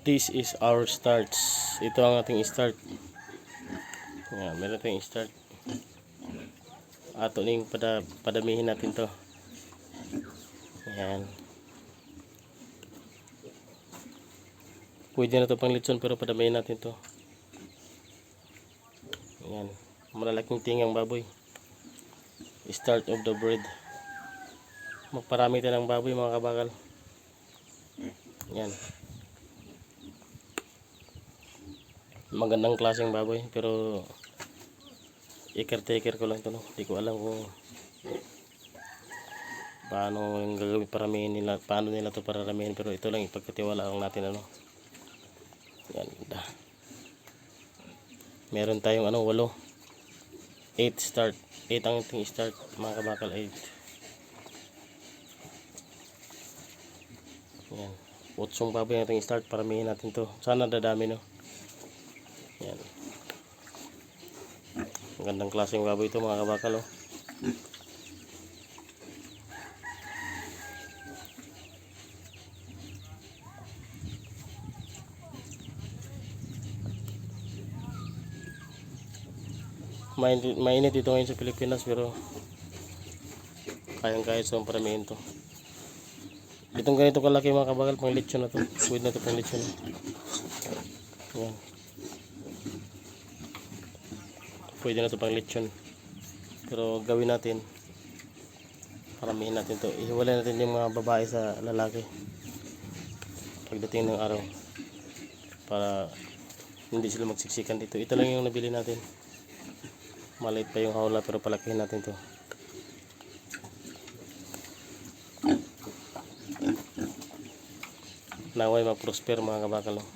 This is our starts. Ito ang ating start. Yan, meron tayong start. Ato ning padamihin natin to. Yan. Pwede na to pang litson pero padamihin natin to. Yan. Malalaking tingang baboy. Start of the breed. Magparami tayo ng baboy mga kabakal. Yan. Magandang klaseng baboy pero i-caretaker ko lang ito, no? Hindi ko alam kung paano yung gagawin paramihin nila, paano nila ito paramihin, pero ito lang ipagkatiwala lang natin, ano. Yan, ganda. Meron tayong 8 start, 8 ang ating start mga kabakal, 8. Yan, 8 baboy ang ating start, paramihin natin to, sana dadami, no. Yan. Magandang klaseng baboy ito mga kabakal, oh. Mainit ito ngayon sa Pilipinas pero kayang-kaya sa paramihin to. Itong ganito kalaki mga kabakal, pang lechon na to. Pwede na to pang lechon. Yan. Pwede na to pang lechon. Pero gawin natin, paramihin natin to. Ihiwalay natin yung mga babae sa lalaki pagdating ng araw para hindi sila magsiksikan dito. Ito lang yung nabili natin. Maliit pa yung hawla pero palakihin natin to. Naway mag-prosper mga kabakal, oh.